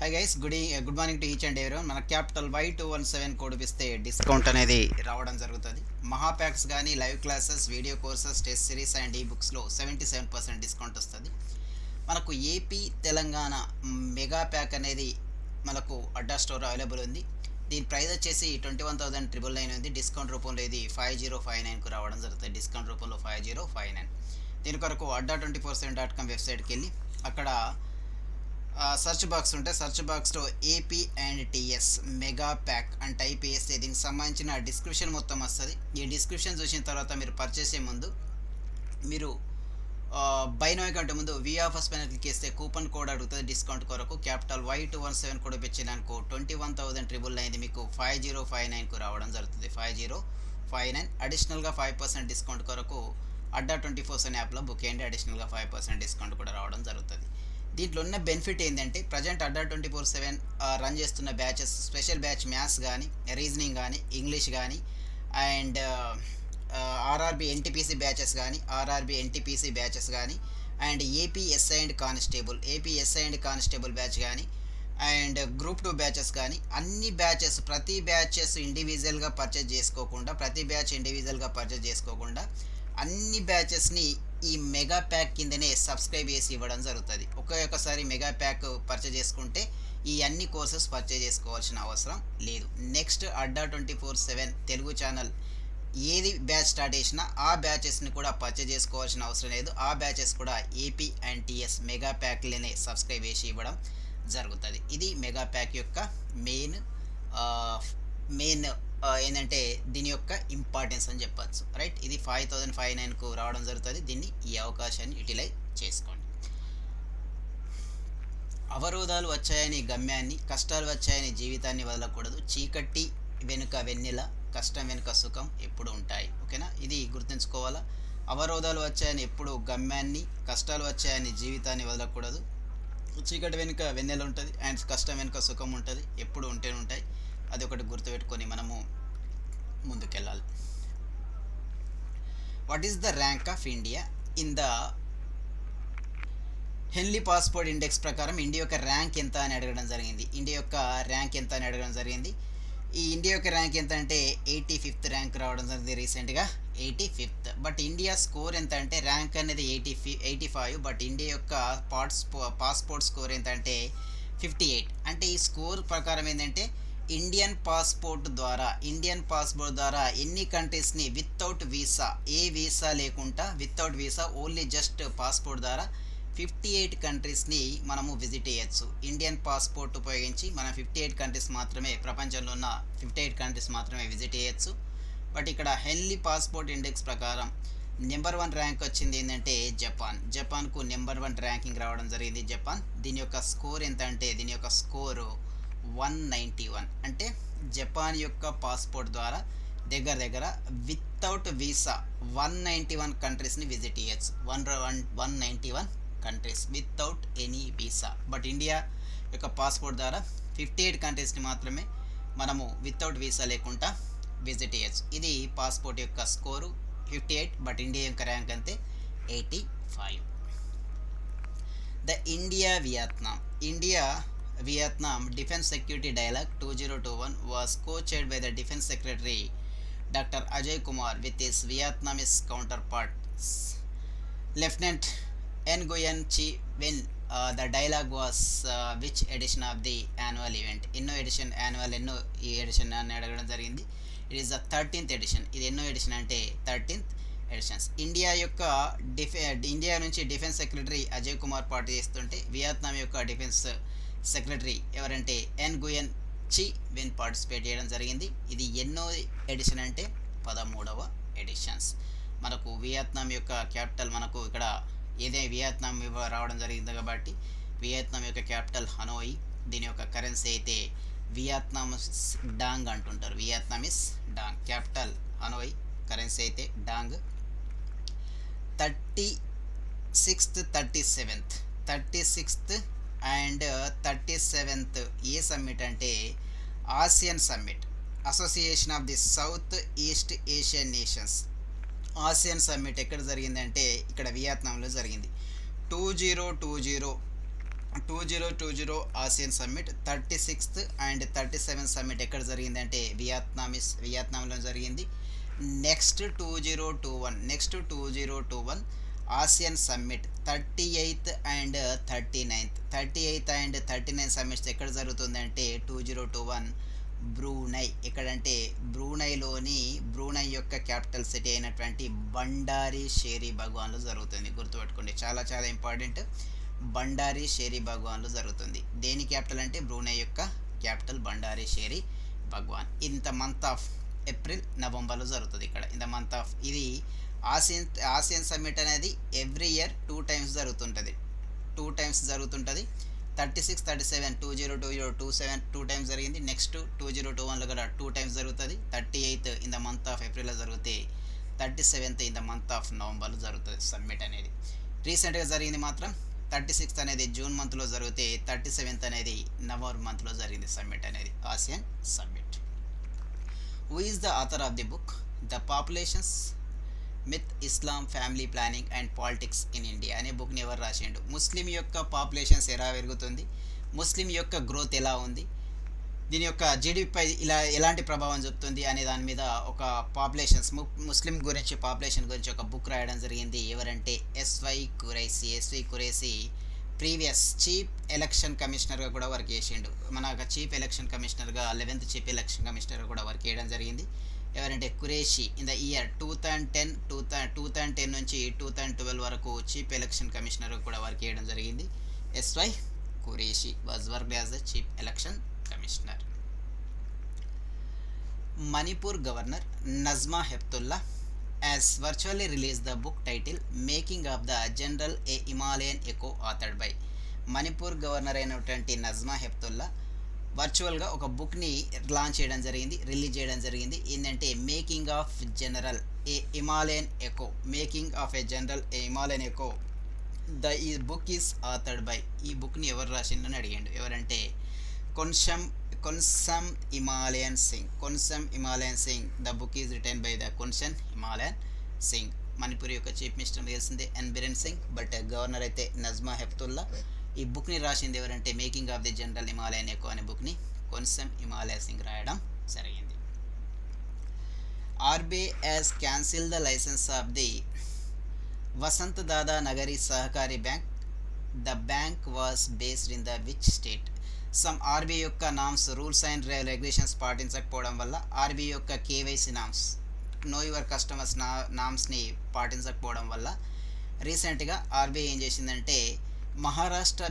Hi guys, good morning to each and every మన capital Y217 code ఇస్తే discount అనేది రావడం జరుగుతుంది. మహా ప్యాక్స్ కానీ live classes, video courses, test series and ఈ బుక్స్లో 77% డిస్కౌంట్ వస్తుంది. మనకు ఏపీ తెలంగాణ మెగా ప్యాక్ అనేది మనకు అడ్డా స్టోర్ అవైలబుల్ ఉంది. దీని ప్రైస్ వచ్చేసి 21,999 ఉంది. డిస్కౌంట్ రూపంలో ఇది 5059కు రావడం జరుగుతుంది. డిస్కౌంట్ రూపంలో 5059. దీని కొరకు adda247.com వెబ్సైట్కి వెళ్ళి అక్కడ సర్చ్ బాక్స్ ఉంటే సర్చ్ బాక్స్లో AP and TS mega pack అని టైప్ చేస్తే దీనికి సంబంధించిన డిస్క్రిప్షన్ మొత్తం వస్తుంది. ఈ డిస్క్రిప్షన్ చూసిన తర్వాత మీరు పర్చేస్ చేసే ముందు మీరు బై నో కంటే ముందు వి ఆఫర్స్ పైన క్లిక్ చేస్తే కూపన్ కోడ్ అడుగుతుంది. డిస్కౌంట్ కొరకు క్యాపిటల్ Y217 కోడ్ ఇచ్చినానుకో 21,999 మీకు 5059కు రావడం జరుగుతుంది. 5059 అడిషనల్గా 5% డిస్కౌంట్ కొరకు adda247 యాప్లో బుక్ చేయండి. అడిషనల్గా 5% డిస్కౌంట్ కూడా రావడం జరుగుతుంది. దీంట్లో ఉన్న బెనిఫిట్ ఏంటంటే ప్రజెంట్ adda247 రన్ చేస్తున్న బ్యాచెస్, స్పెషల్ బ్యాచ్ మ్యాథ్స్ కానీ, రీజనింగ్ కానీ, ఇంగ్లీష్ కానీ అండ్ ఆర్ఆర్బి ఎన్టీపీసీ బ్యాచెస్ కానీ అండ్ ఏపీఎస్ఐ అండ్ కానిస్టేబుల్ బ్యాచ్ కానీ అండ్ గ్రూప్ 2 బ్యాచెస్ కానీ అన్ని బ్యాచెస్ ప్రతి బ్యాచెస్ ఇండివిజువల్గా పర్చేజ్ చేసుకోకుండా అన్ని బ్యాచెస్ని ఈ మెగా ప్యాక్ కిందనే సబ్స్క్రైబ్ చేసి ఇవ్వడం జరుగుతుంది. ఒక్కసారి మెగా ప్యాక్ పర్చేజ్ చేసుకుంటే ఈ అన్ని కోర్సెస్ పర్చేజ్ చేసుకోవాల్సిన అవసరం లేదు. నెక్స్ట్ adda247 తెలుగు ఛానల్ ఏది బ్యాచ్ స్టార్ట్ చేసినా ఆ బ్యాచెస్ని కూడా పర్చేజ్ చేసుకోవాల్సిన అవసరం లేదు. ఆ బ్యాచెస్ కూడా ఏపీ అండ్ టీఎస్ మెగా ప్యాక్లోనే సబ్స్క్రైబ్ చేసి ఇవ్వడం జరుగుతుంది. ఇది మెగా ప్యాక్ యొక్క మెయిన్ ఏంటంటే దీని యొక్క ఇంపార్టెన్స్ అని చెప్పచ్చు. రైట్, ఇది 5059కు రావడం జరుగుతుంది. దీన్ని ఈ అవకాశాన్ని యూటిలైజ్ చేసుకోండి. అవరోధాలు వచ్చాయని గమ్యాన్ని, కష్టాలు వచ్చాయని జీవితాన్ని వదలకూడదు. చీకటి వెనుక వెన్నెల, కష్టం వెనుక సుఖం ఎప్పుడు ఉంటాయి. ఓకేనా, ఇది గుర్తుంచుకోవాలా. అవరోధాలు వచ్చాయని ఎప్పుడు గమ్యాన్ని, కష్టాలు వచ్చాయని జీవితాన్ని వదలకూడదు. చీకటి వెనుక వెన్నెల ఉంటుంది అండ్ కష్టం వెనుక సుఖం ఉంటుంది, ఎప్పుడు ఉంటేనే ఉంటాయి. అది ఒకటి గుర్తుపెట్టుకొని మనము ముందుకెళ్ళాలి. What is the rank of India in the హెన్లీ passport index ప్రకారం ఇండియా యొక్క ర్యాంక్ ఎంత అని అడగడం జరిగింది. ఈ ఇండియా యొక్క ర్యాంక్ ఎంత అంటే 85th ర్యాంక్ రావడం జరిగింది రీసెంట్గా, 85th. బట్ ఇండియా స్కోర్ ఎంత అంటే ర్యాంక్ అనేది 85, బట్ ఇండియా యొక్క పాస్పోర్ట్ స్కోర్ ఎంత అంటే 58. అంటే ఈ స్కోర్ ప్రకారం ఏంటంటే ఇండియన్ పాస్పోర్ట్ ద్వారా ఎన్ని కంట్రీస్ని వితౌట్ వీసా, ఏ వీసా లేకుండా without visa only just passport ద్వారా 58 కంట్రీస్ని మనము విజిట్ చేయొచ్చు. ఇండియన్ పాస్పోర్ట్ ఉపయోగించి మనం 58 కంట్రీస్ మాత్రమే, ప్రపంచంలో ఉన్న 58 కంట్రీస్ మాత్రమే విజిట్ చేయొచ్చు. బట్ ఇక్కడ హెన్లీ పాస్పోర్ట్ ఇండెక్స్ ప్రకారం నెంబర్ 1 ర్యాంక్ వచ్చింది ఏంటంటే జపాన్కు నెంబర్ 1 ర్యాంకింగ్ రావడం జరిగింది. జపాన్ దీని యొక్క స్కోర్ ఎంత అంటే దీని యొక్క స్కోరు 191. అంటే జపాన్ యొక్క పాస్పోర్ట్ ద్వారా దగ్గర వితౌట్ వీసా 191 కంట్రీస్ని విజిట్ చేయొచ్చు. 191 countries without any visa. But India యొక్క పాస్పోర్ట్ ద్వారా 58 కంట్రీస్ని మాత్రమే మనము వితౌట్ వీసా లేకుండా విజిట్ చేయొచ్చు. ఇది పాస్పోర్ట్ యొక్క స్కోరు 58, బట్ ఇండియా యొక్క ర్యాంక్ అంతే 85. The India-Vietnam Defense Security Dialogue 2021 was co-chaired by the Defense Secretary Dr. Ajay Kumar with his Vietnamese counterpart Lieutenant Nguyen Chi when the dialogue was which edition of the annual event? ఎన్నో ఈ edition అని అడగడం జరిగింది. It is the 13th edition. ఇది ఎన్నో edition అంటే 13th editions. India నుంచి defence secretary Ajay Kumar party చేస్తుంటే వియత్నాం యొక్క డిఫెన్స్ సెక్రటరీ ఎవరంటే nguyen chi వెన్ పార్టిసిపేట్ చేయడం జరిగింది. ఇది ఎన్నో ఎడిషన్ అంటే 13వ ఎడిషన్స్. మనకు వియత్నాం యొక్క క్యాపిటల్ మనకు ఇక్కడ వియత్నాం రావడం జరిగింది కాబట్టి వియత్నాం యొక్క క్యాపిటల్ హనోయి. దీని యొక్క కరెన్సీ అయితే వియత్నామిస్ డాంగ్ అంటుంటారు. Vietnamese dong, capital Hanoi, currency అయితే డాంగ్. 36th అండ్ 37th ఏ సమ్మిట్ అంటే ASEAN summit, association of the South East Asian nations. ASEAN summit ఎక్కడ జరిగిందంటే ఇక్కడ వియత్నాంలో జరిగింది. 2020 2020 Asian summit 36th and 37th summit ఎక్కడ జరిగిందంటే వియత్నాంలో జరిగింది. Next 2021 Asian summit 38th and 39th summits ఎక్కడ జరుగుతుందంటే 2021 బ్రూనై. ఎక్కడంటే బ్రూనై యొక్క క్యాపిటల్ సిటీ అయినటువంటి బండారి షేరి భగవాన్లో జరుగుతుంది. గుర్తుపెట్టుకోండి, చాలా చాలా ఇంపార్టెంట్. బండారి షేరి భగవాన్లో జరుగుతుంది. దేని క్యాపిటల్ అంటే బ్రూనై యొక్క capital Bandar Seri Begawan. In the month of April నవంబర్లో జరుగుతుంది. ఇక్కడ ఇన్ ద మంత్ ఆఫ్ ఇది ఆసియన్ సమ్మిట్ అనేది ఎవ్రీ ఇయర్ 2 times జరుగుతుంటుంది. 2 times జరుగుతుంటుంది. 36, 37 2020 2 times జరిగింది. నెక్స్ట్ 2021లో కూడా 2 times జరుగుతుంది. 38th in the month of ఏప్రిల్లో జరిగితే 37th in the month of నవంబర్లో జరుగుతుంది సమ్మిట్ అనేది. రీసెంట్గా జరిగింది మాత్రం 36th అనేది జూన్ మంత్లో జరిగితే 37th అనేది నవంబర్ మంత్లో జరిగింది సమ్మిట్ అనేది, Asian summit. Who is the author of the book the populations myth Islam family planning and politics in India అనే బుక్ని ఎవరు రాసిండు? ముస్లిం యొక్క పాపులేషన్స్ ఎలా పెరుగుతుంది, ముస్లిం యొక్క గ్రోత్ ఎలా ఉంది, దీని యొక్క జీడిపిపై ఎలాంటి ప్రభావం చూపుతుంది అనే దాని మీద ఒక ముస్లిం గురించి పాపులేషన్ గురించి ఒక బుక్ రాయడం జరిగింది. ఎవరంటే ఎస్వై కురైసి ప్రీవియస్ చీఫ్ ఎలక్షన్ కమిషనర్గా కూడా వర్క్ చేసిండు. మన చీఫ్ ఎలక్షన్ కమిషనర్గా 11th చీఫ్ ఎలక్షన్ కమిషనర్గా కూడా వర్క్ చేయడం జరిగింది. ఎవరంటే కురేషి ఇన్ ద ఇయర్ 2010 నుంచి 2012 వరకు చీఫ్ ఎలక్షన్ కమిషనర్గా కూడా వర్క్ చేయడం జరిగింది. SY Qureshi was worked as the chief election commissioner. Manipur governor Najma Heptulla has virtually released the book title Making of the General a Himalayan Echo authored by. Manipur governor అయినటువంటి నజ్మా హెప్తుల్లా వర్చువల్గా ఒక బుక్ని రిలీజ్ చేయడం జరిగింది. ఏంటంటే making of general a Himalayan echo ఈ book is authored by. ఈ బుక్ని ఎవరు రాసిందని అడిగాడు. ఎవరంటే Konsam Himalayan Singh. The book is written by the Konsam Himalayan Singh. Manipur యొక్క చీఫ్ మినిస్టర్ తెలిసిందే N Biren Singh, but governor అయితే నజ్మా హెప్తుల్లా. ఈ బుక్ని రాసింది ఎవరంటే making of the general Himalayan echo అనే బుక్ని కొన్సమ్ హిమాలయన్ సింగ్ రాయడం జరిగింది. RBI has cancel the licence of the Vasant Dada Nagari Sahakari bank. The bank was based in the which state? Some RBI యొక్క రూల్స్ అండ్ రెగ్యులేషన్స్ పాటించకపోవడం వల్ల, ఆర్బీఐ యొక్క కేవైసీ నో యువర్ కస్టమర్స్ నామ్స్ని పాటించకపోవడం వల్ల రీసెంట్గా ఆర్బీఐ ఏం చేసిందంటే మహారాష్ట్ర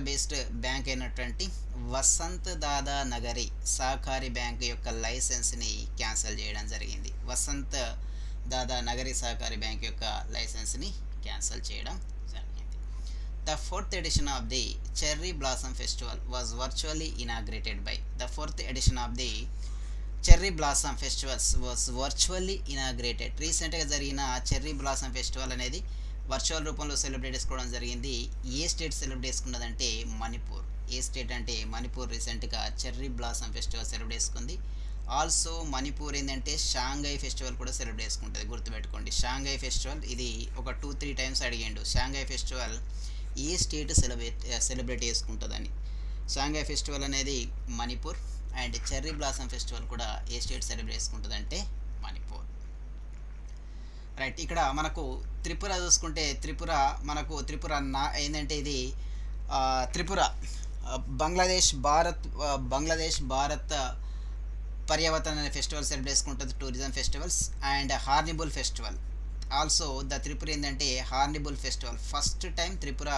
బేస్డ్ బ్యాంక్ అయినటువంటి వసంత్ దాదా నగరి సహకారి బ్యాంక్ యొక్క లైసెన్స్ని క్యాన్సిల్ చేయడం జరిగింది. వసంత్ దాదా నగరి సహకారి బ్యాంక్ యొక్క లైసెన్స్ని క్యాన్సిల్ చేయడం జరిగింది. The 4th edition of the Cherry Blossom Festival was virtually inaugurated by. The 4th edition of the Cherry Blossom Festivals was virtually inaugurated. రీసెంట్గా జరిగిన చెర్రీ బ్లాసమ్ ఫెస్టివల్ అనేది వర్చువల్ రూపంలో సెలబ్రేట్ చేసుకోవడం జరిగింది. ఏ స్టేట్ సెలబ్రేట్ చేసుకున్నదంటే మణిపూర్. ఏ state అంటే మణిపూర్ రీసెంట్గా cherry blossom festival celebrate చేసుకుంది. Also Manipur ఏంటంటే షాంఘై ఫెస్టివల్ కూడా సెలబ్రేట్ చేసుకుంటుంది. గుర్తుపెట్టుకోండి, షాంఘై ఫెస్టివల్ ఇది ఒక 2-3 times అడిగాడు. షాంఘై ఫెస్టివల్ ఏ స్టేట్ సెలబ్రేట్ చేసుకుంటుందని. షాంఘై ఫెస్టివల్ అనేది Manipur, and cherry blossom festival కూడా ఏ స్టేట్ సెలబ్రేట్ చేసుకుంటుందంటే మణిపూర్. రైట్, ఇక్కడ మనకు త్రిపుర చూసుకుంటే త్రిపుర ఏంటంటే ఇది త్రిపుర బంగ్లాదేశ్ భారత్ పర్యావరణ అనే ఫెస్టివల్ సెలబ్రేట్ చేసుకుంటుంది, tourism festivals and hornbill festival. Also the Tripura ఏంటంటే hornbill festival first time Tripura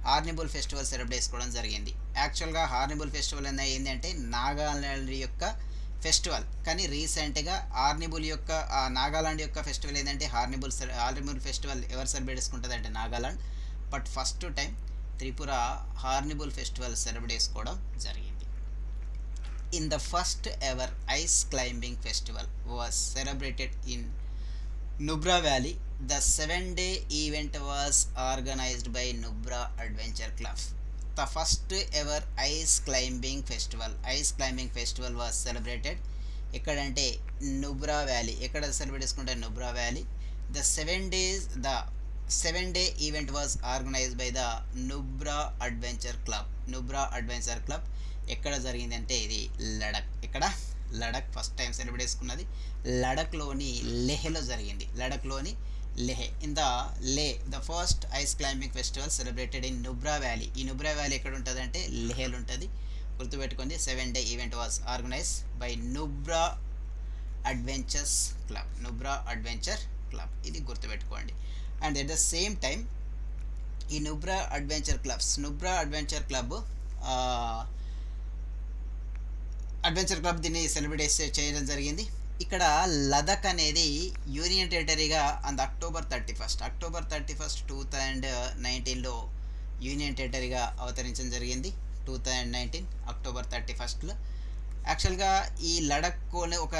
hornbill festival celebrate చేసుకోవడం జరిగింది. యాక్చువల్గా హార్నిబుల్ ఫెస్టివల్ ఏంటంటే నాగాలాండ్ యొక్క ఫెస్టివల్, కానీ రీసెంట్గా నాగాలాండ్ యొక్క ఫెస్టివల్ ఏంటంటే హార్నిబుల్ ఫెస్టివల్ ఎవరు సెలబ్రేట్ చేసుకుంటుంది అంటే Nagaland. But first time Tripura hornbill festival celebrate చేసుకోవడం జరిగింది. In the first ever ice climbing festival was celebrated in Nubra Valley. The 7-day event was organized by Nubra Adventure Club. The first ever ice climbing festival was celebrated ఎక్కడంటే Nubra valley. ఎక్కడ celebrate చేసుకుంటే Nubra valley. The 7 days 7-day event was organized by the Nubra adventure club. Nubra adventure club ఎక్కడ జరిగిందంటే ఇది లడక్. ఇక్కడ Ladakh first time celebrate చేసుకున్నది లడక్లోని లెహ్లో జరిగింది. లడక్లోని Leh in the the first ice climbing festival celebrated in Nubra valley. ఈ నుబ్రా వ్యాలీ ఎక్కడ ఉంటుంది అంటే లెహ్లో ఉంటుంది. గుర్తుపెట్టుకోండి, 7-day event was organise by Nubra adventures club. Nubra adventure club ఇది గుర్తుపెట్టుకోండి. And at the same time ఈ నుబ్రా అడ్వెంచర్ క్లబ్ దీన్ని సెలబ్రేట్ చేయడం జరిగింది. ఇక్కడ లదక్ అనేది యూనియన్ టెరిటరీగా అండ్ అక్టోబర్ 31 2019లో యూనియన్ టెరిటరీగా అవతరించడం జరిగింది. 2019 అక్టోబర్ 31లో. యాక్చువల్గా ఈ లడక్లోనే ఒక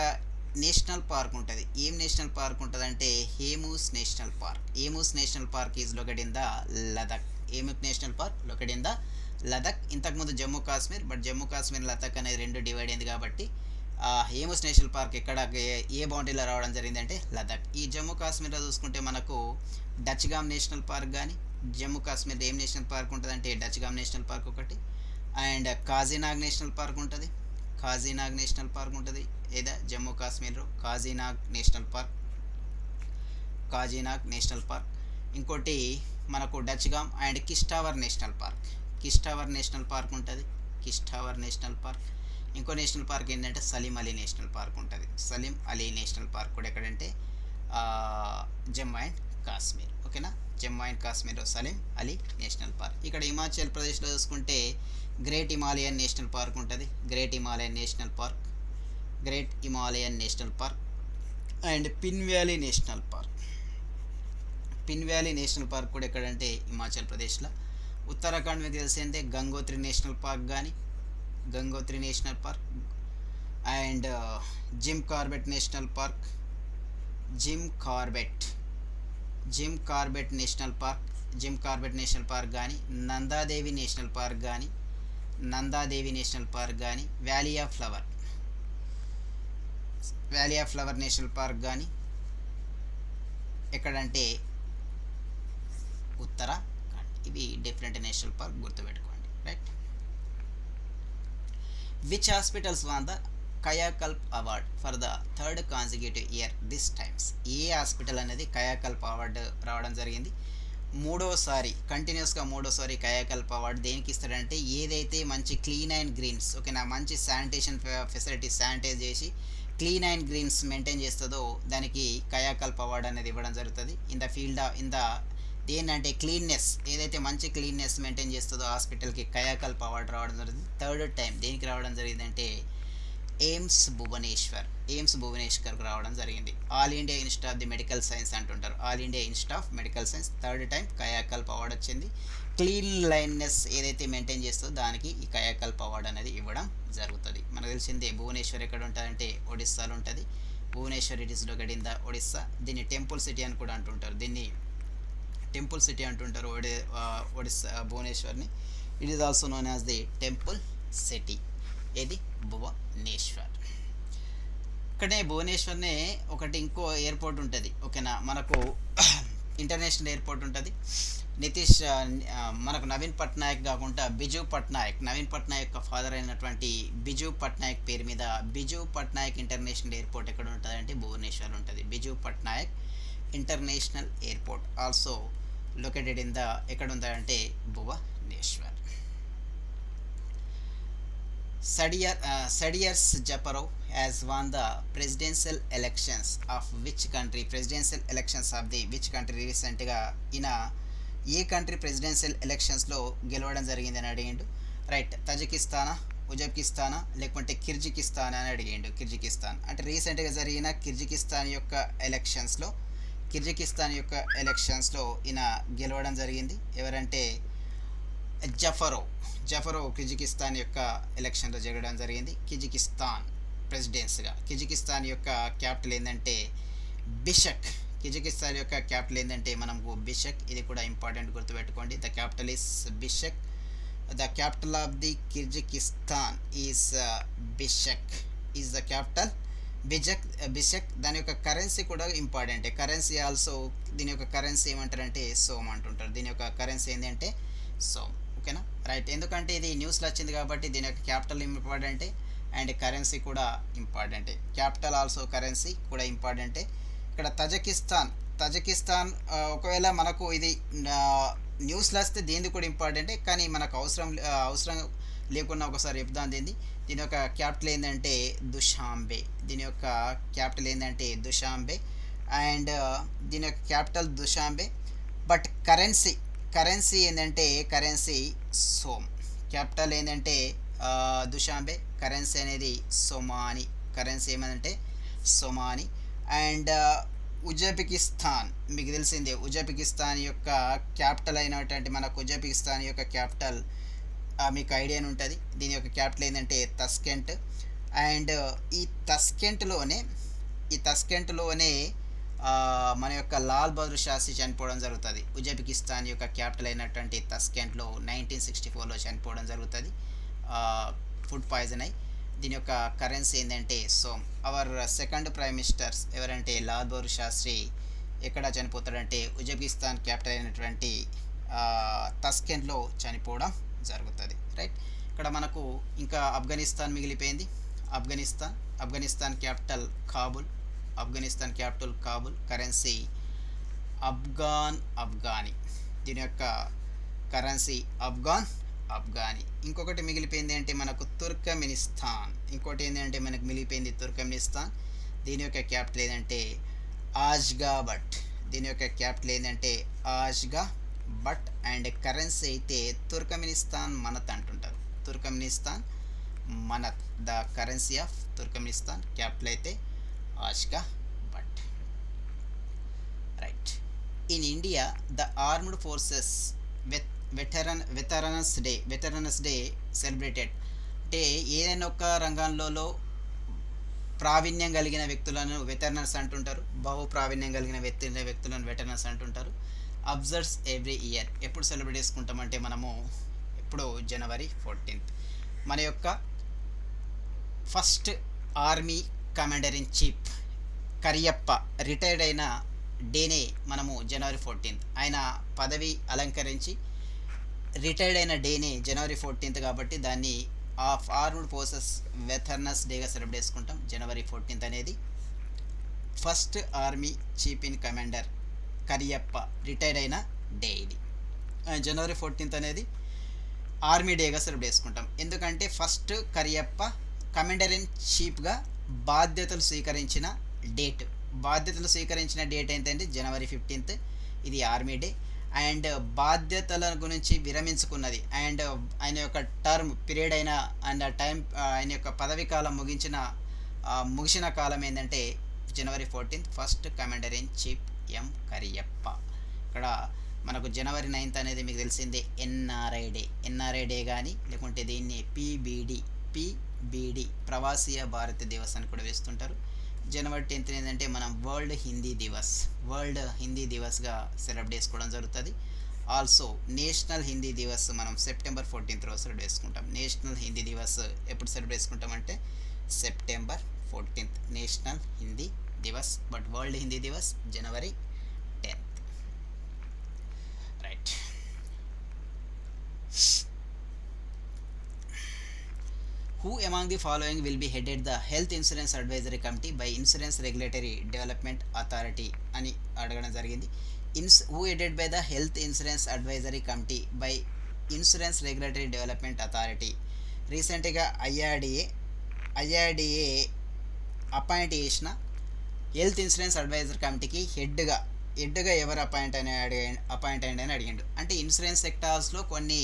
నేషనల్ పార్క్ ఉంటుంది. ఏం నేషనల్ పార్క్ ఉంటుంది అంటే Hemis national park. Hemis national park is located in the Ladakh. Hemis national park located in the Ladakh. ఇంతకుముందు జమ్మూ కాశ్మీర్, బట్ జమ్మూ కాశ్మీర్ లదక్ అనేది రెండు డివైడ్ అయింది కాబట్టి హేమూస్ నేషనల్ పార్క్ ఎక్కడ ఏ బౌండరీలో రావడం జరిగిందంటే లదక్. ఈ జమ్మూ కాశ్మీర్లో చూసుకుంటే మనకు డచ్గామ్ నేషనల్ పార్క్ కానీ, జమ్మూ కాశ్మీర్ ఏం నేషనల్ పార్క్ ఉంటుంది అంటే డచ్గామ్ నేషనల్ పార్క్ ఒకటి, అండ్ కాజీనాగ్ నేషనల్ పార్క్ ఉంటుంది. ఏదా జమ్మూ కాశ్మీర్లో కాజీనాగ్ నేషనల్ పార్క్. ఇంకోటి మనకు Dachigam and Kishtwar national park ఉంటుంది. ఇంకో నేషనల్ పార్క్ ఏంటంటే సలీం అలీ నేషనల్ పార్క్ ఉంటుంది. సలీం అలీ నేషనల్ పార్క్ కూడా ఎక్కడంటే జమ్మూ అండ్ కాశ్మీర్. ఓకేనా, జమ్మూ అండ్ కాశ్మీర్లో సలీం అలీ నేషనల్ పార్క్. ఇక్కడ హిమాచల్ ప్రదేశ్లో చూసుకుంటే గ్రేట్ హిమాలయన్ నేషనల్ పార్క్ ఉంటుంది. Great Himalayan national park and Pin valley national park కూడా ఎక్కడంటే హిమాచల్ ప్రదేశ్లో. ఉత్తరాఖండ్ మీకు తెలిసిందే Gangotri national park and Jim Corbett national park కానీ, నందాదేవి నేషనల్ పార్క్ కానీ, valley of flower national park కానీ ఎక్కడంటే ఉత్తరాఖండ్. ఇవి డిఫరెంట్ నేషనల్ పార్క్ గుర్తుపెట్టుకోండి. Right. Which hospitals won the Kayakalp award for the third consecutive year this times? ఏ హాస్పిటల్ అనేది Kayakalp award రావడం జరిగింది? కంటిన్యూస్గా మూడోసారి కయాకల్ప్ అవార్డు దేనికి ఇస్తాడంటే ఏదైతే మంచి క్లీన్ అండ్ గ్రీన్స్, ఓకేనా, మంచి శానిటేషన్ ఫెసిలిటీస్ శానిటైజ్ చేసి క్లీన్ అండ్ గ్రీన్స్ మెయింటైన్ చేస్తుందో దానికి కయాకల్ప్ అవార్డు అనేది ఇవ్వడం జరుగుతుంది. ఏంటంటే క్లీన్నెస్, ఏదైతే మంచి క్లీన్నెస్ మెయింటైన్ చేస్తుందో హాస్పిటల్కి కయాకల్ప్ అవార్డు రావడం జరుగుతుంది. థర్డ్ టైం దేనికి రావడం జరిగిందంటే ఎయిమ్స్ భువనేశ్వర్కి రావడం జరిగింది. All India institute of the medical science అంటుంటారు. All India institute of medical science third time Kayakalp award వచ్చింది. క్లీన్ లైన్నెస్ ఏదైతే మెయింటైన్ చేస్తుందో దానికి ఈ కయాకల్ప్ అవార్డు అనేది ఇవ్వడం జరుగుతుంది. మనకు తెలిసిందే భువనేశ్వర్ ఎక్కడ ఉంటుందంటే ఒడిస్సాలో ఉంటుంది. Bhubaneswar it is located in the Odisha. దీన్ని టెంపుల్ సిటీ అని కూడా అంటుంటారు. ఒడిస్సా భువనేశ్వర్ని. It is also known as the temple city. ఇది భువనేశ్వర్. ఇక్కడే భువనేశ్వర్నే ఒకటి ఇంకో ఎయిర్పోర్ట్ ఉంటుంది. ఓకేనా, మనకు ఇంటర్నేషనల్ ఎయిర్పోర్ట్ ఉంటుంది. మనకు నవీన్ పట్నాయక్ కాకుండా నవీన్ పట్నాయక్ యొక్క ఫాదర్ అయినటువంటి బిజు పట్నాయక్ పేరు మీద బిజు పట్నాయక్ ఇంటర్నేషనల్ ఎయిర్పోర్ట్ ఎక్కడ ఉంటుంది అంటే భువనేశ్వర్ ఉంటుంది. Biju Patnaik international airport also located in the ఎక్కడ ఉందంటే Bhubaneswar. Sadiars Japarov has won the presidential elections of which country? Which country రీసెంట్గా ఈయన ఏ కంట్రీ ప్రెసిడెన్షియల్ ఎలక్షన్స్లో గెలవడం జరిగిందని అడిగిండు. రైట్, ఉజ్బెకిస్తానా లేకుంటే కిర్జికిస్తాన్ అని అడిగిండు. కిర్జికిస్తాన్ అంటే రీసెంట్గా జరిగిన కిర్జికిస్తాన్ యొక్క ఎలక్షన్స్లో ఈయన గెలవడం జరిగింది. ఎవరంటే జఫరోవ్ కిర్జికిస్తాన్ యొక్క ఎలక్షన్లో జరగడం జరిగింది. కిర్జికిస్తాన్ ప్రెసిడెన్స్గా. కిర్జికిస్తాన్ యొక్క క్యాపిటల్ ఏంటంటే బిషక్. మనకు బిషక్, ఇది కూడా ఇంపార్టెంట్ గుర్తుపెట్టుకోండి. The capital is Bishkek. The capital of the Kyrgyzstan is Bishkek. Is the capital Bishkek Bishkek దాని యొక్క కరెన్సీ కూడా ఇంపార్టెంటే. కరెన్సీ ఆల్సో దీని యొక్క కరెన్సీ ఏమంటారంటే సోమ్ అంటుంటారు. దీని యొక్క కరెన్సీ ఏంటంటే సోమ్. ఓకేనా, రైట్. ఎందుకంటే ఇది న్యూస్లో వచ్చింది కాబట్టి దీని యొక్క క్యాపిటల్ ఇంపార్టెంటే అండ్ కరెన్సీ కూడా ఇంపార్టెంటే. క్యాపిటల్ ఆల్సో కరెన్సీ కూడా ఇంపార్టెంటే. ఇక్కడ తజకిస్తాన్ ఒకవేళ మనకు ఇది న్యూస్లో వస్తే దీనికి కూడా ఇంపార్టెంటే, కానీ మనకు అవసరం లేకున్నా ఒకసారి చెప్దాం. దీని యొక్క క్యాపిటల్ ఏంటంటే దుషాంబే. దీని యొక్క క్యాపిటల్ ఏంటంటే దుషాంబే అండ్ దీని యొక్క క్యాపిటల్ దుషాంబే. బట్ కరెన్సీ ఏంటంటే కరెన్సీ సోమ్. క్యాపిటల్ ఏంటంటే దుషాంబే, కరెన్సీ అనేది సొమాని. కరెన్సీ ఏమంటే సొమాని. అండ్ ఉజ్బెకిస్తాన్ మీకు తెలిసిందే. ఉజ్బెకిస్తాన్ యొక్క క్యాపిటల్ అయినటువంటి మనకు ఉజ్బెకిస్తాన్ యొక్క క్యాపిటల్ మీకు ఐడియా ఉంటుంది. దీని యొక్క క్యాపిటల్ ఏంటంటే తస్కెంట్. అండ్ ఈ తస్కెంట్లోనే మన యొక్క లాల్ బహదూర్ శాస్త్రి చనిపోవడం జరుగుతుంది. ఉజ్బెకిస్తాన్ యొక్క క్యాపిటల్ అయినటువంటి తస్కెంట్లో 1964లో చనిపోవడం జరుగుతుంది ఫుడ్ పాయిజన్ అయి. దీని యొక్క కరెన్సీ ఏంటంటే som. Our second prime ministers ఎవరంటే లాల్ బహదూర్ శాస్త్రి ఎక్కడ చనిపోతాడంటే ఉజ్బెకిస్తాన్ క్యాపిటల్ అయినటువంటి తస్కెంట్లో చనిపోవడం జరుగుతుంది. రైట్. ఇక్కడ మనకు ఇంకా ఆఫ్ఘనిస్తాన్ మిగిలిపోయింది. Afghanistan capital Kabul. Currency Afghani. దీని యొక్క కరెన్సీ ఆఫ్ఘానీ. ఇంకొకటి మిగిలిపోయింది అంటే మనకు తుర్కమెనిస్తాన్. దీని యొక్క క్యాపిటల్ ఏంటంటే ఆష్గాబట్. అండ్ కరెన్సీ అయితే తుర్కమెనిస్తాన్ మనత్ అంటుంటారు. The currency of Turkmenistan. Capital అయితే Ashgabat. Right. In India the armed forces veterans day celebrated. అంటే ఏదైనా ఒక రంగంలో ప్రావీణ్యం కలిగిన వ్యక్తులను వెటరనర్స్ అంటుంటారు. బహు ప్రావీణ్యం కలిగిన వ్యక్తులను వెటరనర్స్ అంటుంటారు. Absorbs every year. ఎప్పుడు సెలబ్రేట్ చేసుకుంటామంటే మనము ఎప్పుడు జనవరి 14th. మన యొక్క first army commander in chief Cariappa retired అయిన డేనే మనము జనవరి 14th. ఆయన పదవి అలంకరించి రిటైర్డ్ అయిన డేనే జనవరి 14th కాబట్టి దాన్ని ఆర్మ్డ్ ఫోర్సెస్ వెటరనర్స్ డేగా సెలబ్రేట్ చేసుకుంటాం. జనవరి 14th అనేది first army chief in commander Cariappa retired అయిన డే ఇది. జనవరి 14th అనేది ఆర్మీ డేగా సెలబ్రేట్ చేసుకుంటాం. ఎందుకంటే ఫస్ట్ కరియప్ప కమాండర్ ఇన్ చీఫ్గా బాధ్యతలు స్వీకరించిన డేట్ ఏంటంటే జనవరి 15th. ఇది ఆర్మీ డే. అండ్ బాధ్యతల గురించి విరమించుకున్నది అండ్ ఆయన యొక్క టర్మ్ పీరియడ్ అయిన అండ్ ఆయన యొక్క పదవి కాలం ముగిసిన కాలం ఏంటంటే జనవరి 14th. First commander in chief M Cariappa. ఇక్కడ మనకు జనవరి 9th అనేది మీకు తెలిసిందే ఎన్ఆర్ఐ డే కానీ లేకుంటే దీన్ని పీబీడి ప్రవాసీయ భారత దివస్ అని కూడా వేస్తుంటారు. జనవరి 10th ఏంటంటే మనం వరల్డ్ హిందీ దివస్గా సెలబ్రేట్ చేసుకోవడం జరుగుతుంది. ఆల్సో నేషనల్ హిందీ దివస్ మనం సెప్టెంబర్ 14th రోజు సెలబ్రేట్ చేసుకుంటాం. నేషనల్ హిందీ దివస్ ఎప్పుడు సెలబ్రేట్ చేసుకుంటామంటే September 14th national Hindi Divas. But world Hindi Divas జనవరి 10th. Right. Who among the following will be headed the Health Insurance Advisory Committee by Insurance Regulatory Development Authority అని అడగడం జరిగింది. Who headed by the Health Insurance Advisory Committee by Insurance Regulatory Development Authority? రీసెంట్గా IRDA appoint చేసిన health insurance advisor కమిటీకి హెడ్గా ఎవరు appoint అని అడిగిండు. అంటే ఇన్సూరెన్స్ సెక్టార్స్లో కొన్ని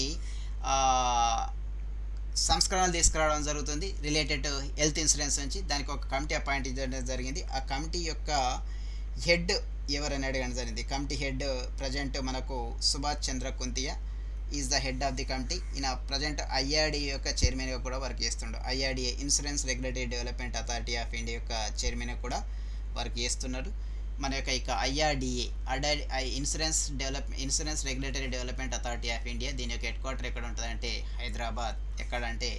సంస్కరణలు తీసుకురావడం జరుగుతుంది రిలేటెడ్ టు హెల్త్ ఇన్సూరెన్స్ నుంచి. దానికి ఒక కమిటీ అపాయింట్ చేయడం జరిగింది. ఆ కమిటీ యొక్క హెడ్ ఎవరని అడగడం జరిగింది. కమిటీ హెడ్ ప్రజెంట్ మనకు Subhash Chandra Kuntia is the head of the committee. ఈయన ప్రజెంట్ ఐఆర్డిఏ యొక్క చైర్మన్గా కూడా వర్క్ చేస్తుండు. IRDA insurance regulatory development authority of India యొక్క చైర్మన్గా కూడా వర్క్ చేస్తున్నారు. మన యొక్క IRDA insurance regulatory development authority of India దీని యొక్క హెడ్ క్వార్టర్ ఎక్కడ ఉంటుందంటే హైదరాబాద్. ఎక్కడంటే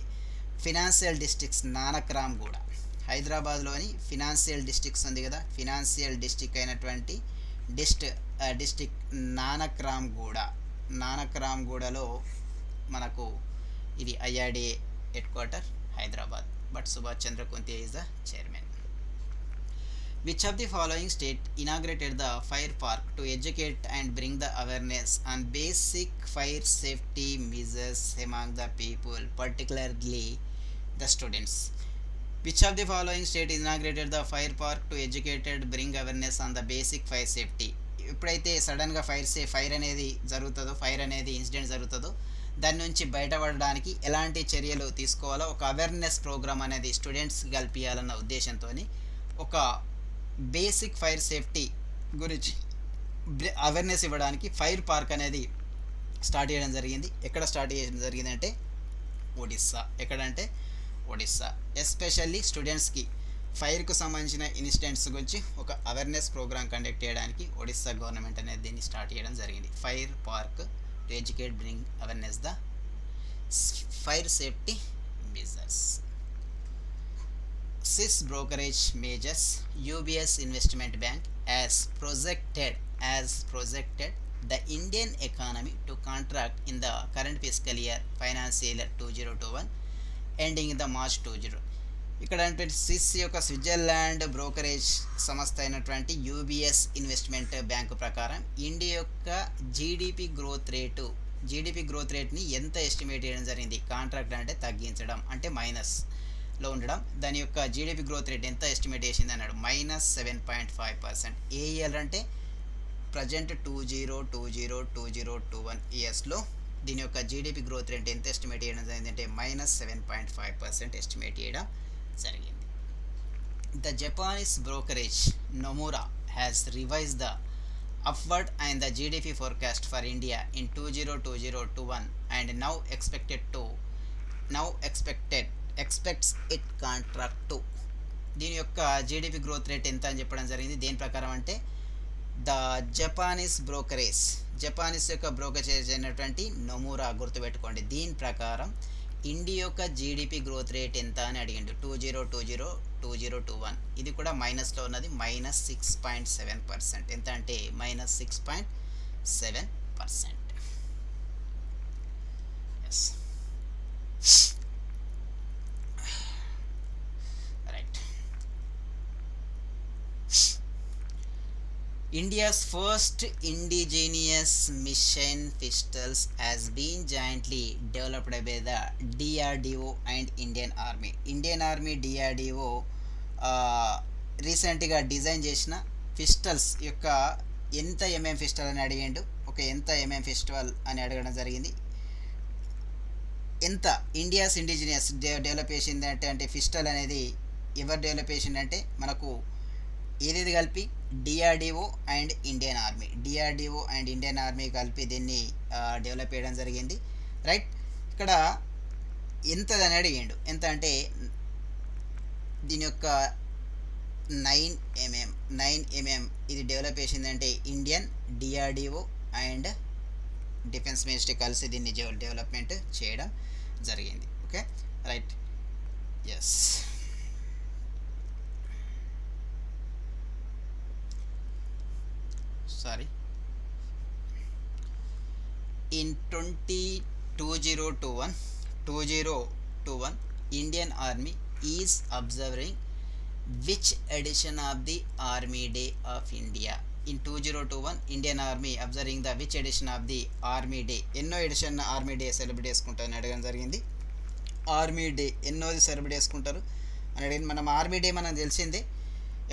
ఫినాన్షియల్ డిస్ట్రిక్ట్స్ నానక్రామ్ గూడ. హైదరాబాద్లోని ఫినాన్షియల్ డిస్ట్రిక్ట్స్ ఉంది కదా, ఫినాన్షియల్ డిస్ట్రిక్ట్ అయినటువంటి డిస్ట్రిక్ట్ నానక్రామ్గూడలో మనకు ఇది IRDA headquarter Hyderabad. But Subhash Chandra Kuntia is the chairman. Which of the following state inaugurated the fire park to educate and bring the awareness on basic fire safety measures among the people, particularly the students? Which of the following state inaugurated the fire park to educate and bring awareness on the basic fire safety? ఎప్పుడైతే సడన్గా fire అనేది జరుగుతుందో, fire అనేది incident జరుగుతుందో, దాని నుంచి బయటపడడానికి ఎలాంటి చర్యలు తీసుకోవాలో ఒక అవేర్నెస్ ప్రోగ్రామ్ అనేది స్టూడెంట్స్ కల్పించాలన్న ఉద్దేశంతో ఒక బేసిక్ ఫైర్ సేఫ్టీ గురించి అవేర్నెస్ ఇవ్వడానికి ఫైర్ పార్క్ అనేది స్టార్ట్ చేయడం జరిగింది. ఎక్కడ స్టార్ట్ చేయడం జరిగింది అంటే ఒడిస్సా. ఎక్కడంటే ఒడిస్సా. ఎస్పెషల్లీ స్టూడెంట్స్కి ఫైర్కు సంబంధించిన ఇన్సిడెంట్స్ గురించి ఒక అవేర్నెస్ ప్రోగ్రామ్ కండక్ట్ చేయడానికి ఒడిస్సా గవర్నమెంట్ అనేది దీన్ని స్టార్ట్ చేయడం జరిగింది. Fire park to educate bring awareness the fire safety measures. Swiss brokerage majors UBS Investment Bank has projected the Indian economy to contract in the current fiscal year financial year 2021 ending in the March 20. ఇక్కడ అంటే Swiss యొక్క Switzerland brokerage సంస్థ అయినటువంటి UBS investment bank ప్రకారం India యొక్క GDP growth రేట్ని ఎంత estimate చేయడం జరిగింది. కాంట్రాక్ట్ అంటే తగ్గించడం, అంటే మైనస్లో ఉండడం. దాని యొక్క జీడిపి గ్రోత్ రేట్ ఎంత ఎస్టిమేట్ చేసింది అన్నాడు, -7.5%. ఏ ఇయర్ అంటే ప్రజెంట్ 2021 ఇయర్స్లో దీని యొక్క జీడిపి గ్రోత్ రేట్ ఎంత ఎస్టిమేట్ చేయడం జరిగింది అంటే -7.5% ఎస్టిమేట్ చేయడం జరిగింది. The Japanese brokerage Nomura has revised the upward and the GDP forecast for India in 2021 and expects it contract to. దీని యొక్క జీడిపి గ్రోత్ రేట్ ఎంత అని చెప్పడం జరిగింది. దేని ప్రకారం అంటే ద జపానీస్ యొక్క బ్రోకరేజ్ అయినటువంటి నొమురా, గుర్తుపెట్టుకోండి. దీని ప్రకారం ఇండియా యొక్క జీడిపి గ్రోత్ రేట్ ఎంత అని అడిగిండు 2021. ఇది కూడా మైనస్లో ఉన్నది, -6.7%. ఎంత అంటే -6.7%. Yes, right. India's first indigenous mission pistols has been jointly developed by the DRDO and Indian Army. Indian Army DRDO రీసెంట్గా డిజైన్ చేసిన పిస్టల్స్ యొక్క ఎంత ఎంఎం పిస్టల్ అని అడిగిండు. ఎంత ఎంఎం పిస్టల్ అని అడగడం జరిగింది. ఎంత ఇండియాస్ ఇండిజినియస్ డెవలప్ చేసింది అంటే పిస్టల్ అనేది ఎవరు డెవలప్ చేసిందంటే మనకు ఏదేది కలిపి డిఆర్డిఓ అండ్ ఇండియన్ ఆర్మీ కలిపి దీన్ని డెవలప్ చేయడం జరిగింది. రైట్. ఇక్కడ ఎంతదని అడిగిండు. ఎంత అంటే దీని యొక్క 9mm ఇది డెవలప్ చేసిందంటే Indian DRDO and defence ministry కలిసి దీన్ని డెవలప్మెంట్ చేయడం జరిగింది. Okay, right. Yes, sorry. In 2021 Indian Army is observing which edition of the Army Day of India? In 2021 Indian Army observing the which edition of the Army Day? ఎన్నో edition army day celebrate చేసుకుంటారని అడగడం జరిగింది. Army day ఎన్నోది celebrate చేసుకుంటారు అని అడిగింది. మనం army day మనకు తెలిసిందే.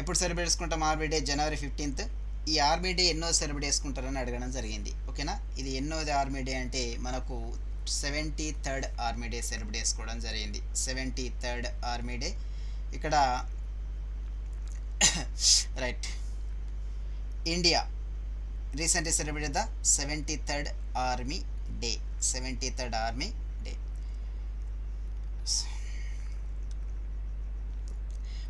ఎప్పుడు సెలబ్రేట్ చేసుకుంటాం ఆర్మీ డే? January 15th. ఈ ఆర్మీ డే ఎన్నోది సెలబ్రేట్ చేసుకుంటారని అడగడం జరిగింది. ఓకేనా, ఇది ఎన్నోది ఆర్మీ డే అంటే మనకు 73rd ఆర్మీ డే సెలబ్రేట్ చేసుకోవడం జరిగింది. 73rd ఆర్మీ డే ఇక్కడ right. India recently celebrated the 73rd army day.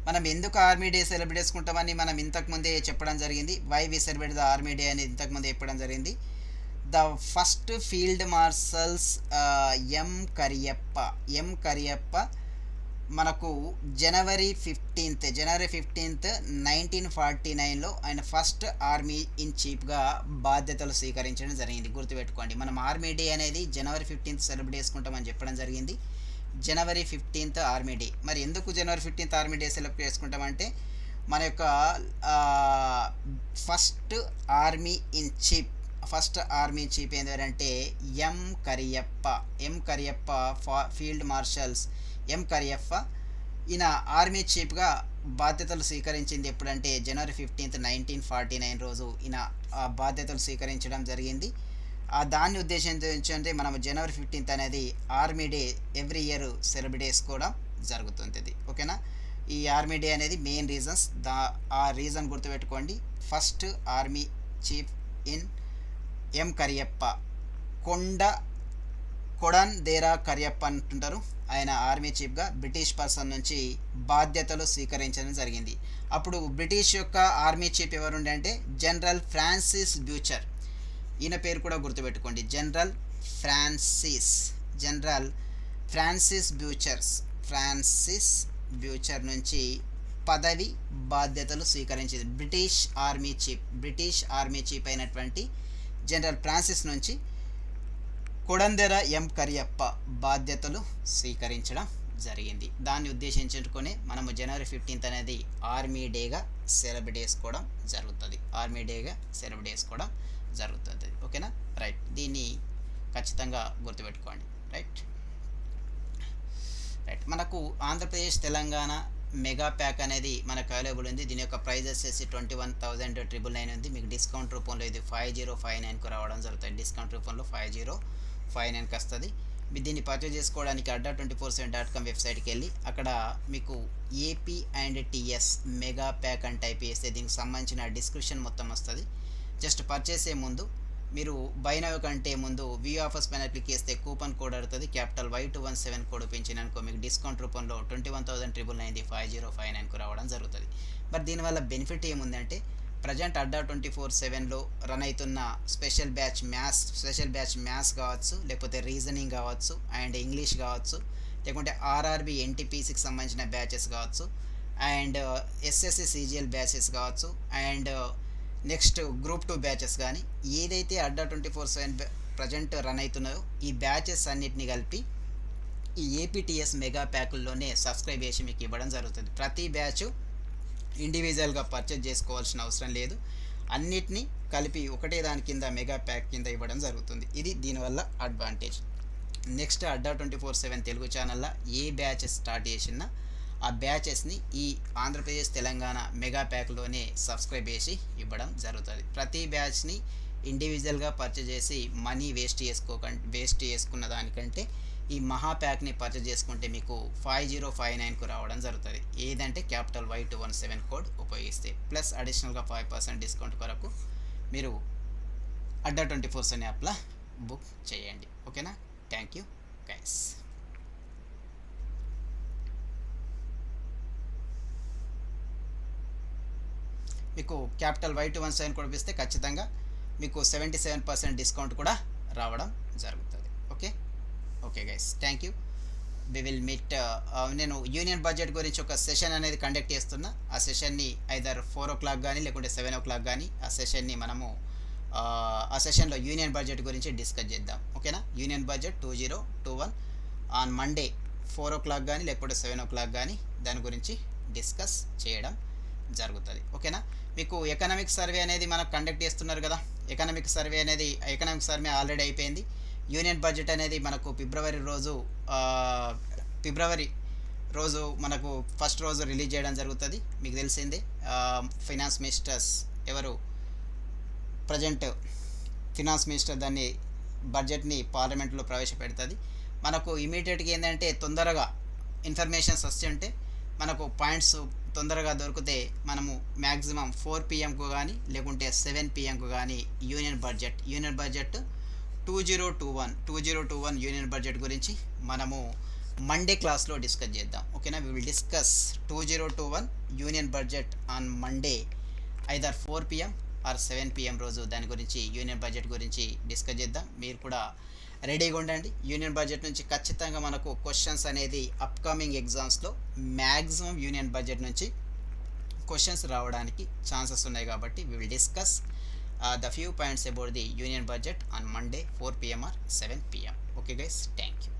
మనం ఎందుకు ఆర్మీ డే సెలబ్రేట్ చేసుకుంటామని మనం ఇంతకుముందే చెప్పడం జరిగింది. Why we celebrate the army day అనేది ఇంతకుముందే చెప్పడం జరిగింది. The first field marshals M Cariappa మనకు జనవరి 15 1949లో ఆయన ఫస్ట్ ఆర్మీ ఇన్ చీఫ్గా బాధ్యతలు స్వీకరించడం జరిగింది. గుర్తుపెట్టుకోండి, మనం ఆర్మీ డే అనేది జనవరి 15 సెలబ్రేట్ చేసుకుంటామని చెప్పడం జరిగింది. జనవరి 15 ఆర్మీ డే. మరి ఎందుకు జనవరి 15 ఆర్మీ డే సెలబ్రేట్ చేసుకుంటామంటే మన యొక్క ఫస్ట్ ఆర్మీ ఇన్ చీఫ్ ఏంటంటే ఎం Cariappa field marshals M Cariappa. ఈయన ఆర్మీ చీఫ్గా బాధ్యతలు స్వీకరించింది ఎప్పుడంటే జనవరి 15 1949 రోజు ఈయన బాధ్యతలు స్వీకరించడం జరిగింది. దాన్ని ఉద్దేశించి మనం జనవరి 15 అనేది army day every year celebrate చేసుకోవడం జరుగుతుంది. ఓకేనా, ఈ ఆర్మీ డే అనేది మెయిన్ రీజన్స్. ఆ రీజన్ గుర్తుపెట్టుకోండి. First army chief in M Cariappa, Kodandera Cariappa అంటుంటారు. ఆయన ఆర్మీ చీఫ్గా బ్రిటిష్ పర్సన్ నుంచి బాధ్యతలు స్వీకరించడం జరిగింది. అప్పుడు బ్రిటిష్ యొక్క ఆర్మీ చీఫ్ ఎవరుండే అంటే జనరల్ ఫ్రాన్సిస్ బ్యూచర్. ఈయన పేరు కూడా గుర్తుపెట్టుకోండి, జనరల్ ఫ్రాన్సిస్ బ్యూచర్ నుంచి పదవి బాధ్యతలు స్వీకరించింది బ్రిటిష్ ఆర్మీ చీఫ్ అయినటువంటి జనరల్ ఫ్రాన్సిస్ నుంచి కొడందెర ఎం కరియప్ప బాధ్యతలు స్వీకరించడం జరిగింది. దాన్ని ఉద్దేశించుకొని మనము జనవరి 15 అనేది ఆర్మీ డేగా సెలబ్రేట్ చేసుకోవడం జరుగుతుంది. ఓకేనా, రైట్. దీన్ని ఖచ్చితంగా గుర్తుపెట్టుకోండి. రైట్. మనకు ఆంధ్రప్రదేశ్ తెలంగాణ మెగా ప్యాక్ అనేది మనకు అవైలబుల్ ఉంది. దీని యొక్క ప్రైస్ వచ్చేసి 21,999 ఉంది. మీకు డిస్కౌంట్ రూపంలో ఇది 5059కు రావడం జరుగుతుంది. డిస్కౌంట్ రూపంలో 5059కి వస్తుంది. మీరు దీన్ని పర్చేజ్ చేసుకోవడానికి adda247.com వెబ్సైట్కి వెళ్ళి అక్కడ మీకు AP and TS mega pack అని టైప్ చేస్తే దీనికి సంబంధించిన డిస్క్రిప్షన్ మొత్తం వస్తుంది. జస్ట్ పర్చేసే ముందు మీరు బై నౌ కంటే ముందు వ్యూ ఆఫర్స్ పైన క్లిక్ చేస్తే కూపన్ కోడ్ అడుగుతుంది. క్యాపిటల్ Y217 కోడ్ పెంచిననుకో మీకు డిస్కౌంట్ రూపంలో 21,999 5059కు రావడం జరుగుతుంది. బట్ దీనివల్ల బెనిఫిట్ ఏముందంటే ప్రజెంట్ adda247లో రన్ అవుతున్న స్పెషల్ బ్యాచ్ మ్యాథ్స్ కావచ్చు, లేకపోతే రీజనింగ్ కావచ్చు, అండ్ ఇంగ్లీష్ కావచ్చు, లేకుంటే ఆర్ఆర్బి ఎన్టీపీసీకి సంబంధించిన బ్యాచెస్ కావచ్చు, అండ్ ఎస్ఎస్సి సిజిఎల్ బ్యాచెస్ కావచ్చు, అండ్ నెక్స్ట్ గ్రూప్ 2 బ్యాచెస్ కానీ ఏదైతే adda247 ప్రజెంట్ రన్ అవుతున్నాయో ఈ బ్యాచెస్ అన్నిటిని కలిపి ఈ ఏపీటీఎస్ మెగా ప్యాకుల్లోనే సబ్స్క్రైబ్ చేసి మీకు ఇవ్వడం జరుగుతుంది. ప్రతి బ్యాచ్ ఇండివిజువల్గా పర్చేజ్ చేసుకోవాల్సిన అవసరం లేదు. అన్నిటినీ కలిపి ఒకటే దాని కింద మెగా ప్యాక్ కింద ఇవ్వడం జరుగుతుంది. ఇది దీనివల్ల అడ్వాంటేజ్. నెక్స్ట్ adda247 తెలుగు ఛానల్లో ఏ బ్యాచెస్ స్టార్ట్ చేసినా ఆ బ్యాచెస్ని ఈ ఆంధ్రప్రదేశ్ తెలంగాణ మెగా ప్యాక్లోనే సబ్స్క్రైబ్ చేసి ఇవ్వడం జరుగుతుంది. ప్రతి బ్యాచ్ని ఇండివిజువల్గా పర్చేజ్ చేసి మనీ వేస్ట్ చేసుకున్న దానికంటే ఈ మహా ప్యాక్ని పర్చేజ్ చేసుకుంటే మీకు 5059కు రావడం జరుగుతుంది. ఏదంటే క్యాపిటల్ Y217 కోడ్ ఉపయోగిస్తే ప్లస్ అడిషనల్గా 5% డిస్కౌంట్ కొరకు మీరు adda247 యాప్లో బుక్ చేయండి. ఓకేనా, థ్యాంక్ యూ గైస్. మీకు క్యాపిటల్ Y217 కోడ్ ఇస్తే ఖచ్చితంగా మీకు 77% డిస్కౌంట్ కూడా రావడం జరుగుతుంది. Okay guys, thank you. We will meet. నేను యూనియన్ బడ్జెట్ గురించి ఒక సెషన్ అనేది కండక్ట్ చేస్తున్నా. ఆ సెషన్ని ఐదర్ 4 o'clock కానీ లేకుంటే 7 o'clock కానీ ఆ సెషన్ని మనము ఆ సెషన్లో యూనియన్ బడ్జెట్ గురించి డిస్కస్ చేద్దాం. ఓకేనా, union budget 2021 on Monday 4 o'clock కానీ లేకపోతే 7 o'clock కానీ దాని గురించి డిస్కస్ చేయడం జరుగుతుంది. ఓకేనా, మీకు ఎకనామిక్ సర్వే అనేది మనకు కండక్ట్ చేస్తున్నారు కదా. ఎకనామిక్ సర్వే ఆల్రెడీ అయిపోయింది. యూనియన్ బడ్జెట్ అనేది మనకు ఫిబ్రవరి రోజు మనకు ఫస్ట్ రోజు రిలీజ్ చేయడం జరుగుతుంది. మీకు తెలిసిందే, ఫైనాన్స్ మినిస్టర్స్ ఎవరు ప్రజెంట్ ఫినాన్స్ మినిస్టర్ దాన్ని బడ్జెట్ని పార్లమెంట్లో ప్రవేశపెడుతుంది. మనకు ఇమీడియట్గా ఏంటంటే తొందరగా ఇన్ఫర్మేషన్స్ వస్తుంటే మనకు పాయింట్స్ తొందరగా దొరికితే మనము మ్యాక్సిమం 4 PM కానీ లేకుంటే 7 PM కానీ యూనియన్ బడ్జెట్ 2021 యూనియన్ బడ్జెట్ గురించి మనము మండే క్లాస్లో డిస్కస్ చేద్దాం. ఓకేనా, we will discuss 2021 union budget on Monday either 4 PM or 7 PM రోజు దాని గురించి యూనియన్ బడ్జెట్ గురించి డిస్కస్ చేద్దాం. మీరు కూడా రెడీగా ఉండండి. యూనియన్ బడ్జెట్ నుంచి ఖచ్చితంగా మనకు క్వశ్చన్స్ అనేది అప్కమింగ్ ఎగ్జామ్స్లో మ్యాక్సిమం యూనియన్ బడ్జెట్ నుంచి క్వశ్చన్స్ రావడానికి ఛాన్సెస్ ఉన్నాయి కాబట్టి we will discuss the few points about the union budget on Monday 4 PM or 7 PM. Okay guys, thank you.